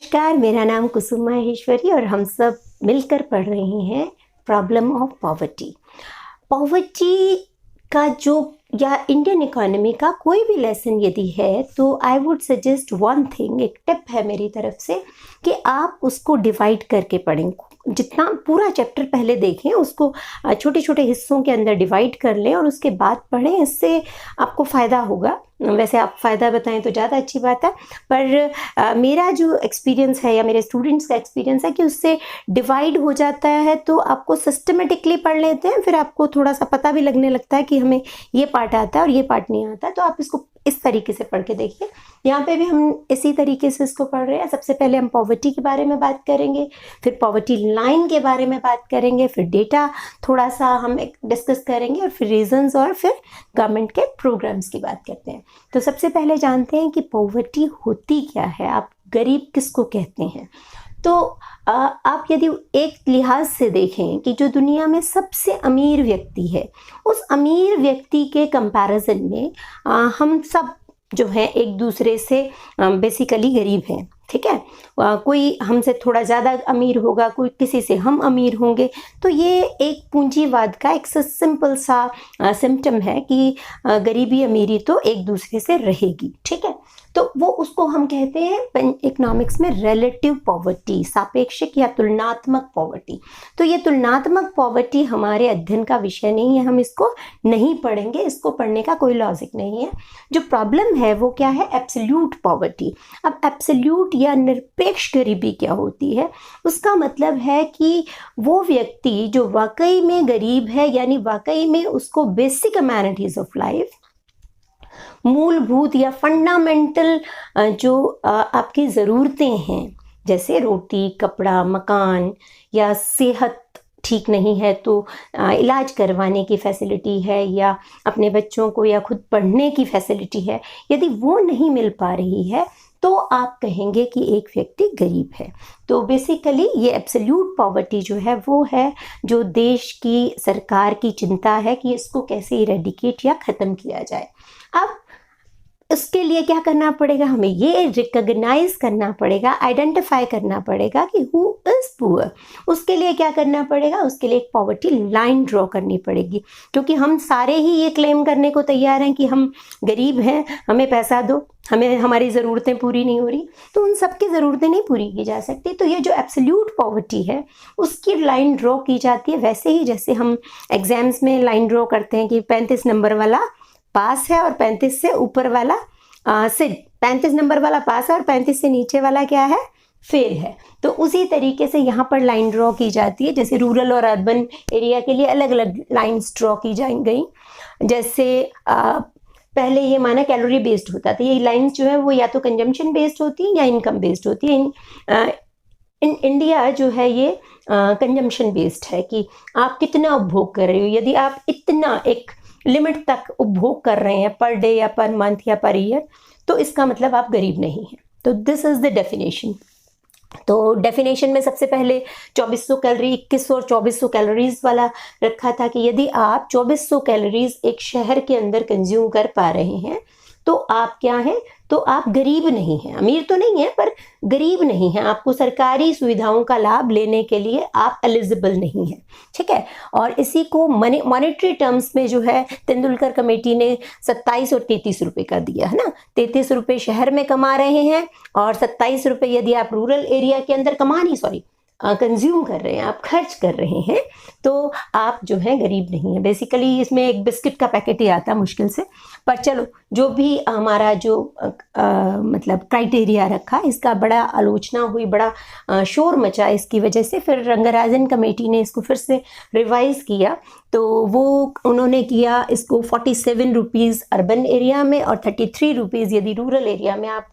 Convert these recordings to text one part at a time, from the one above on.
नमस्कार, मेरा नाम कुसुम माहेश्वरी और हम सब मिलकर पढ़ रहे हैं प्रॉब्लम ऑफ पॉवर्टी। पॉवर्टी का जो या इंडियन इकोनॉमी का कोई भी लेसन यदि है तो I would suggest one thing, एक टिप है मेरी तरफ से कि आप उसको डिवाइड करके पढ़ें। जितना पूरा चैप्टर पहले देखें उसको छोटे छोटे हिस्सों के अंदर डिवाइड कर लें और उसके बाद पढ़ें, इससे आपको फ़ायदा होगा। वैसे आप फ़ायदा बताएं तो ज़्यादा अच्छी बात है, पर मेरा जो एक्सपीरियंस है या मेरे स्टूडेंट्स का एक्सपीरियंस है कि उससे डिवाइड हो जाता है तो आपको सिस्टमेटिकली पढ़ लेते हैं, फिर आपको थोड़ा सा पता भी लगने लगता है कि हमें ये पार्ट आता है और ये पार्ट नहीं आता है। तो आप इसको इस तरीके से पढ़ के देखिए। यहाँ पे भी हम इसी तरीके से इसको पढ़ रहे हैं। सबसे पहले हम पॉवर्टी के बारे में बात करेंगे, फिर पॉवर्टी लाइन के बारे में बात करेंगे, फिर डेटा थोड़ा सा हम डिस्कस करेंगे और फिर रीजंस और फिर गवर्नमेंट के प्रोग्राम्स की बात करते हैं। तो सबसे पहले जानते हैं कि पॉवर्टी होती क्या है, आप गरीब किसको कहते हैं। तो आप यदि एक लिहाज से देखें कि जो दुनिया में सबसे अमीर व्यक्ति है, उस अमीर व्यक्ति के कंपैरिजन में हम सब जो है एक दूसरे से बेसिकली गरीब हैं, ठीक है। कोई हमसे थोड़ा ज़्यादा अमीर होगा, कोई किसी से हम अमीर होंगे। तो ये एक पूंजीवाद का एक सिंपल सा सिम्टम है कि गरीबी अमीरी तो एक दूसरे से रहेगी, ठीक है। तो वो उसको हम कहते हैं इकोनॉमिक्स में रिलेटिव पॉवर्टी, सापेक्षिक या तुलनात्मक पॉवर्टी। तो ये तुलनात्मक पॉवर्टी हमारे अध्ययन का विषय नहीं है, हम इसको नहीं पढ़ेंगे, इसको पढ़ने का कोई लॉजिक नहीं है। जो प्रॉब्लम है वो क्या है, एब्सोल्यूट पॉवर्टी। अब एब्सोल्यूट या निरपेक्ष गरीबी क्या होती है, उसका मतलब है कि वो व्यक्ति जो वाकई में गरीब है, यानी वाकई में उसको बेसिक अमेनिटीज ऑफ लाइफ, मूलभूत या फंडामेंटल जो आपकी ज़रूरतें हैं, जैसे रोटी, कपड़ा, मकान, या सेहत ठीक नहीं है तो इलाज करवाने की फैसिलिटी है, या अपने बच्चों को या खुद पढ़ने की फैसिलिटी है, यदि वो नहीं मिल पा रही है तो आप कहेंगे कि एक व्यक्ति गरीब है। तो बेसिकली ये एब्सोल्यूट पॉवर्टी जो है वो है जो देश की सरकार की चिंता है कि इसको कैसे इरेडिकेट या ख़त्म किया जाए। अब इसके लिए क्या करना पड़ेगा, हमें ये रिकॉग्नाइज करना पड़ेगा, आइडेंटिफाई करना पड़ेगा कि हु इज़ पुअर। उसके लिए क्या करना पड़ेगा, उसके लिए एक पॉवर्टी लाइन ड्रॉ करनी पड़ेगी, क्योंकि हम सारे ही ये क्लेम करने को तैयार हैं कि हम गरीब हैं, हमें पैसा दो, हमें हमारी ज़रूरतें पूरी नहीं हो रही। तो उन सबकी ज़रूरतें नहीं पूरी की जा सकती। तो ये जो एब्सोल्यूट पॉवर्टी है उसकी लाइन ड्रॉ की जाती है वैसे ही जैसे हम एग्जाम्स में लाइन ड्रॉ करते हैं कि 35 नंबर वाला पास है और 35 से ऊपर वाला 35 नंबर वाला पास है और 35 से नीचे वाला क्या है, फेल है। तो उसी तरीके से यहाँ पर लाइन ड्रॉ की जाती है। जैसे रूरल और अर्बन एरिया के लिए अलग अलग लाइंस ड्रॉ की गई। जैसे पहले ये माना कैलोरी बेस्ड होता था, ये लाइंस जो है वो या तो कंजम्पशन बेस्ड होती है या इनकम बेस्ड होती है। इन इंडिया जो है ये कंजम्पशन बेस्ड है कि आप कितना उपभोग कर रहे हो। यदि आप इतना एक लिमिट तक उपभोग कर रहे हैं पर डे या पर मंथ या पर ईयर, तो इसका मतलब आप गरीब नहीं हैं। तो दिस इज़ द डेफिनेशन। तो डेफिनेशन में सबसे पहले 2400 कैलोरी, 2100 और 2400 कैलोरीज वाला रखा था कि यदि आप 2400 कैलोरीज एक शहर के अंदर कंज्यूम कर पा रहे हैं तो आप क्या हैं, तो आप गरीब नहीं हैं। अमीर तो नहीं है पर गरीब नहीं हैं, आपको सरकारी सुविधाओं का लाभ लेने के लिए आप एलिजिबल नहीं हैं, ठीक है। और इसी को मॉनेटरी टर्म्स में जो है तेंदुलकर कमेटी ने 27 और 33 रुपये का दिया है ना। 33 रुपये शहर में कमा रहे हैं और 27 रुपये यदि आप रूरल एरिया के अंदर कंज्यूम कर रहे हैं, आप खर्च कर रहे हैं, तो आप जो है गरीब नहीं है। बेसिकली इसमें एक बिस्किट का पैकेट ही आता मुश्किल से, पर चलो जो भी हमारा जो मतलब क्राइटेरिया रखा, इसका बड़ा आलोचना हुई, बड़ा शोर मचा इसकी वजह से। फिर रंगराजन कमेटी ने इसको फिर से रिवाइज किया, तो वो उन्होंने किया इसको 47 रुपीज़ अर्बन एरिया में और 33 रुपीज़ यदि रूरल एरिया में आप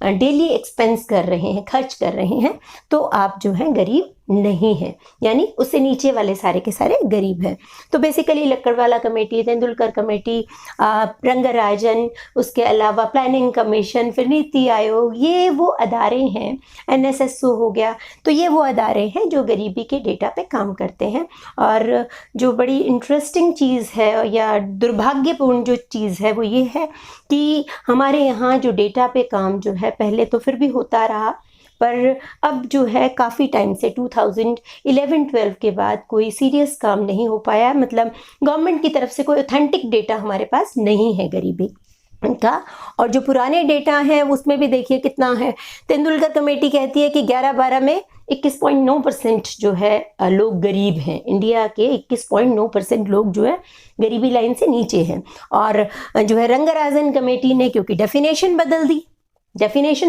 डेली एक्सपेंस कर रहे हैं, खर्च कर रहे हैं, तो आप जो हैं गरीब नहीं है, यानी उससे नीचे वाले सारे के सारे गरीब हैं। तो basically Lakdawala committee, Tendulkar committee, Rangarajan, उसके अलावा प्लानिंग कमीशन, फिर नीति आयोग, ये वो अदारे हैं, NSSO हो गया। तो ये वो अदारे हैं जो गरीबी के डेटा पे काम करते हैं। और जो बड़ी इंटरेस्टिंग चीज़ है या दुर्भाग्यपूर्ण जो चीज़ है वो ये है कि हमारे यहाँ जो डेटा पे काम जो है पहले तो फिर भी होता रहा, पर अब जो है काफ़ी टाइम से 2011-12 के बाद कोई सीरियस काम नहीं हो पाया, मतलब गवर्नमेंट की तरफ से कोई ऑथेंटिक डेटा हमारे पास नहीं है गरीबी का। और जो पुराने डेटा हैं उसमें भी देखिए कितना है। तेंदुलकर कमेटी कहती है कि 11-12 में 21.9% जो है लोग गरीब हैं। इंडिया के 21.9% लोग जो है गरीबी लाइन से नीचे हैं। और जो है रंगराजन कमेटी ने क्योंकि डेफिनेशन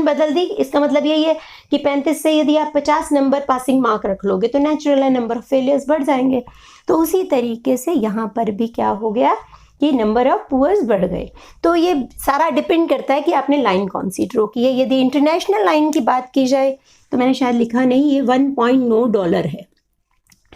बदल दी, इसका मतलब यही है कि 35 से यदि आप 50 नंबर पासिंग मार्क रख लोगे तो नेचुरल है नंबर ऑफ फेलियर्स बढ़ जाएंगे। तो उसी तरीके से यहाँ पर भी क्या हो गया कि नंबर ऑफ पुअर्स बढ़ गए। तो ये सारा डिपेंड करता है कि आपने लाइन कौन सी ड्रॉ की है। यदि इंटरनेशनल लाइन की बात की जाए तो मैंने शायद लिखा नहीं, ये $1.9 है,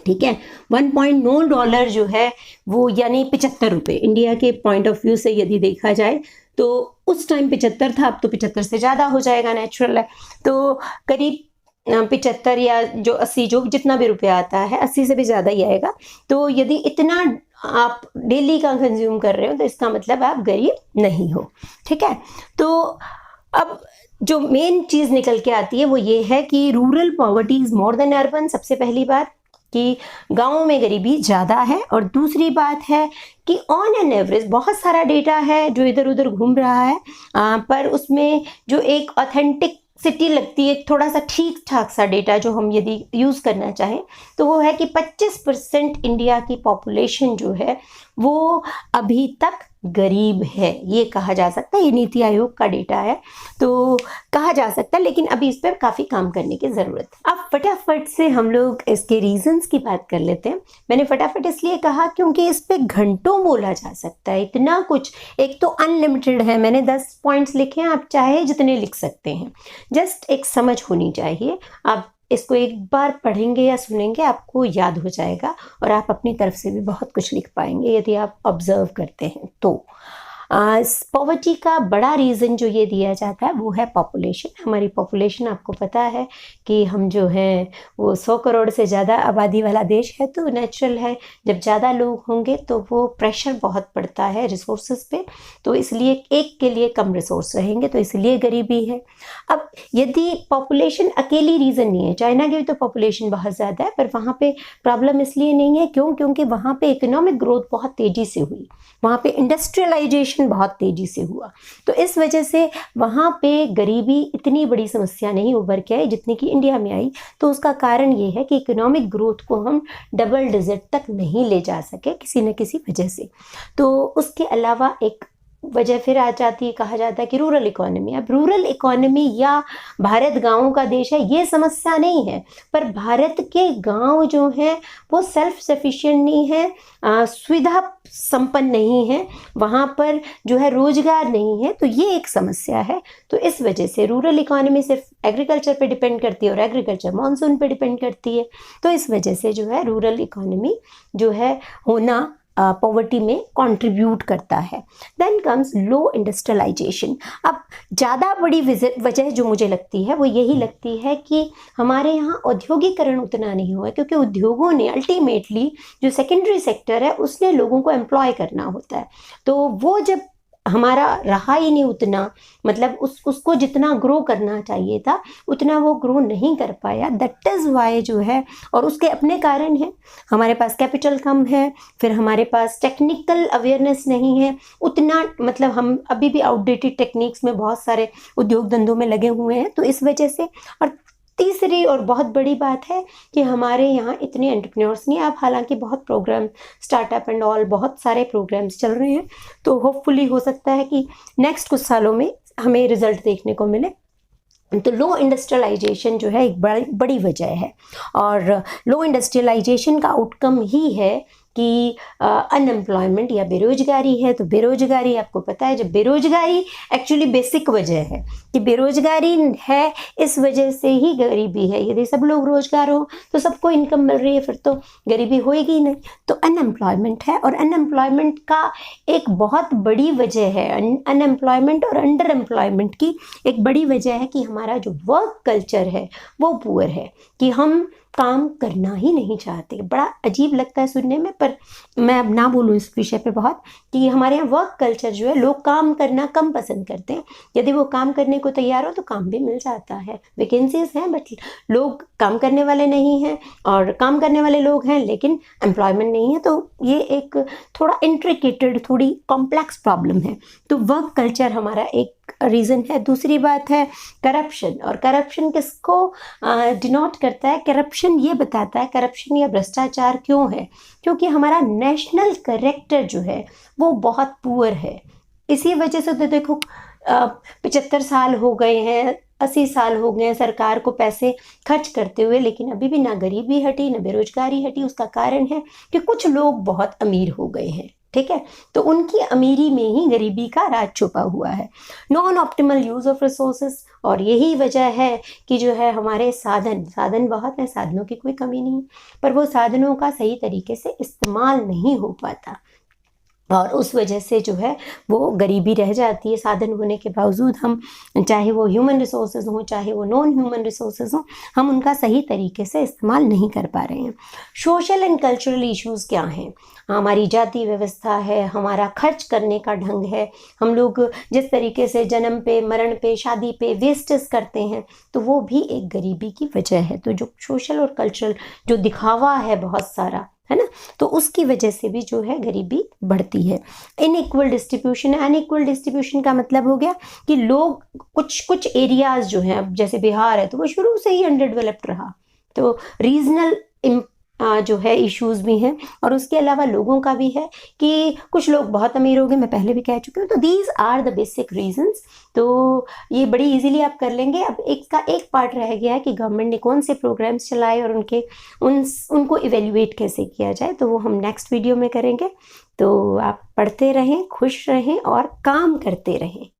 ठीक है। $1.9 जो है वो यानी 75 रुपये। इंडिया के पॉइंट ऑफ व्यू से यदि देखा जाए तो उस टाइम 75 था, अब तो 75 से ज़्यादा हो जाएगा, नेचुरल है। तो करीब 75 या जो 80 जो जितना भी रुपया आता है 80 से भी ज़्यादा ही आएगा। तो यदि इतना आप डेली का कंज्यूम कर रहे हो तो इसका मतलब आप गरीब नहीं हो, ठीक है। तो अब जो मेन चीज़ निकल के आती है वो ये है कि rural poverty is more than urban. सबसे पहली बात कि गाँव में गरीबी ज़्यादा है, और दूसरी बात है कि ऑन एन एवरेज बहुत सारा डेटा है जो इधर उधर घूम रहा है, पर उसमें जो एक ऑथेंटिक सिटी लगती है, थोड़ा सा ठीक ठाक सा डेटा जो हम यदि यूज़ करना चाहें तो वो है कि 25% इंडिया की पॉपुलेशन जो है वो अभी तक गरीब है, ये कहा जा सकता है। ये नीति आयोग का डेटा है तो कहा जा सकता है, लेकिन अभी इस पर काफ़ी काम करने की ज़रूरत है। अब फटाफट से हम लोग इसके रीजंस की बात कर लेते हैं। मैंने फटाफट इसलिए कहा क्योंकि इस पर घंटों बोला जा सकता है, इतना कुछ। एक तो अनलिमिटेड है, मैंने 10 पॉइंट्स लिखे हैं, आप चाहे जितने लिख सकते हैं, जस्ट एक समझ होनी चाहिए। आप इसको एक बार पढ़ेंगे या सुनेंगे आपको याद हो जाएगा, और आप अपनी तरफ से भी बहुत कुछ लिख पाएंगे यदि आप ऑब्जर्व करते हैं तो। पॉवर्टी का बड़ा रीज़न जो ये दिया जाता है वो है पॉपुलेशन। हमारी पॉपुलेशन, आपको पता है कि हम जो हैं वो 100 करोड़ से ज़्यादा आबादी वाला देश है, तो नेचुरल है जब ज़्यादा लोग होंगे तो वो प्रेशर बहुत पड़ता है रिसोर्सेज पे, तो इसलिए एक के लिए कम रिसोर्स रहेंगे, तो इसलिए गरीबी है। अब यदि पॉपुलेशन अकेली रीज़न नहीं है, चाइना की भी तो पॉपुलेशन बहुत ज़्यादा है, पर वहाँ पे प्रॉब्लम इसलिए नहीं है क्योंकि वहाँ पे इकोनॉमिक ग्रोथ बहुत तेज़ी से हुई, वहाँ पे इंडस्ट्रियलाइजेशन बहुत तेज़ी से हुआ, तो इस वजह से वहाँ पे गरीबी इतनी बड़ी समस्या नहीं उभर के आई जितनी कि इंडिया में आई। तो उसका कारण ये है कि इकोनॉमिक ग्रोथ को हम डबल डिजिट तक नहीं ले जा सके किसी न किसी वजह से। तो उसके अलावा एक वजह फिर आ जाती है, कहा जाता है कि रूरल इकोनॉमी। अब रूरल इकोनॉमी या भारत गाँवों का देश है, ये समस्या नहीं है, पर भारत के गांव जो हैं वो सेल्फ सफिशिएंट नहीं है, सुविधा संपन्न नहीं है, वहाँ पर जो है रोजगार नहीं है, तो ये एक समस्या है। तो इस वजह से रूरल इकोनॉमी सिर्फ एग्रीकल्चर पे डिपेंड करती है, और एग्रीकल्चर मानसून पे डिपेंड करती है, तो इस वजह से जो है रूरल इकोनॉमी जो है होना पॉवर्टी में कंट्रीब्यूट करता है। देन कम्स लो इंडस्ट्रियलाइजेशन। अब ज़्यादा बड़ी वजह जो मुझे लगती है वो यही लगती है कि हमारे यहाँ औद्योगिकरण उतना नहीं हुआ, क्योंकि उद्योगों ने अल्टीमेटली जो सेकेंडरी सेक्टर है उसने लोगों को एम्प्लॉय करना होता है, तो वो जब हमारा रहा ही नहीं उतना, मतलब उसको जितना ग्रो करना चाहिए था उतना वो ग्रो नहीं कर पाया। दैट इज़ वाई जो है, और उसके अपने कारण हैं, हमारे पास कैपिटल कम है, फिर हमारे पास टेक्निकल अवेयरनेस नहीं है उतना, मतलब हम अभी भी आउटडेटेड टेक्निक्स में बहुत सारे उद्योग धंधों में लगे हुए हैं, तो इस वजह से। और तीसरी और बहुत बड़ी बात है कि हमारे यहाँ इतने एंटरप्रेन्योर्स नहीं। अब हालांकि बहुत प्रोग्राम स्टार्टअप एंड ऑल बहुत सारे प्रोग्राम्स चल रहे हैं, तो होपफुली हो सकता है कि नेक्स्ट कुछ सालों में हमें रिजल्ट देखने को मिले। तो लो इंडस्ट्रियलाइजेशन जो है एक बड़ी वजह है, और लो इंडस्ट्रियलाइजेशन का आउटकम ही है कि अनएम्प्लॉयमेंट या बेरोजगारी है। तो बेरोजगारी, आपको पता है, जब बेरोजगारी एक्चुअली बेसिक वजह है कि बेरोजगारी है, इस वजह से ही गरीबी है। यदि सब लोग रोजगार हो तो सबको इनकम मिल रही है, फिर तो गरीबी होएगी ही नहीं। तो अनएम्प्लॉयमेंट है, और अनएम्प्लॉयमेंट का एक बहुत बड़ी वजह है, अनएम्प्लॉयमेंट और अंडर एम्प्लॉयमेंट की एक बड़ी वजह है कि हमारा जो वर्क कल्चर है वो पुअर है, कि हम काम करना ही नहीं चाहते। बड़ा अजीब लगता है सुनने में, पर मैं अब ना बोलूँ इस विषय पे बहुत, कि हमारे यहाँ वर्क कल्चर जो है, लोग काम करना कम पसंद करते हैं। यदि वो काम करने को तैयार हो तो काम भी मिल जाता है, वैकेंसीज हैं, बट लोग काम करने वाले नहीं हैं, और काम करने वाले लोग हैं लेकिन एम्प्लॉयमेंट नहीं है। तो ये एक थोड़ा इंट्रिकेटेड, थोड़ी कॉम्प्लेक्स प्रॉब्लम है। तो वर्क कल्चर हमारा एक रीज़न है। दूसरी बात है करप्शन। और करप्शन किसको डिनोट करता है? करप्शन ये बताता है, करप्शन या भ्रष्टाचार क्यों है? क्योंकि हमारा नेशनल कैरेक्टर जो है वो बहुत पुअर है। इसी वजह से तो देखो 75 साल हो गए हैं, 80 साल हो गए हैं सरकार को पैसे खर्च करते हुए, लेकिन अभी भी ना गरीबी हटी ना बेरोजगारी हटी। उसका कारण है कि कुछ लोग बहुत अमीर हो गए हैं, ठीक है? तो उनकी अमीरी में ही गरीबी का राज छुपा हुआ है। Non optimal use of resources, और यही वजह है कि जो है हमारे साधन बहुत हैं, साधनों की कोई कमी नहीं, पर वो साधनों का सही तरीके से इस्तेमाल नहीं हो पाता, और उस वजह से जो है वो गरीबी रह जाती है। साधन होने के बावजूद हम, चाहे वो ह्यूमन रिसोर्सेज हों चाहे वो नॉन ह्यूमन रिसोर्सेज हों, हम उनका सही तरीके से इस्तेमाल नहीं कर पा रहे हैं। सोशल एंड कल्चरल इश्यूज़ क्या हैं? हमारी जाति व्यवस्था है, हमारा खर्च करने का ढंग है, हम लोग जिस तरीके से जन्म पे, मरण पे, शादी पे वेस्टेज करते हैं, तो वो भी एक गरीबी की वजह है। तो जो सोशल और कल्चरल जो दिखावा है बहुत सारा, है ना, तो उसकी वजह से भी जो है गरीबी बढ़ती है। अनइक्वल डिस्ट्रीब्यूशन का मतलब हो गया कि लोग कुछ एरियाज जो हैं, अब जैसे बिहार है तो वो शुरू से ही अंडर डेवलप्ड रहा, तो रीजनल जो है इश्यूज़ भी हैं। और उसके अलावा लोगों का भी है कि कुछ लोग बहुत अमीर हो गए, मैं पहले भी कह चुकी हूँ। तो these are the basic reasons. तो ये बड़ी इजीली आप कर लेंगे। अब एक पार्ट रह गया है कि गवर्नमेंट ने कौन से प्रोग्राम्स चलाए और उनको इवेल्युएट कैसे किया जाए, तो वो हम नेक्स्ट वीडियो में करेंगे। तो आप पढ़ते रहें, खुश रहें और काम करते रहें।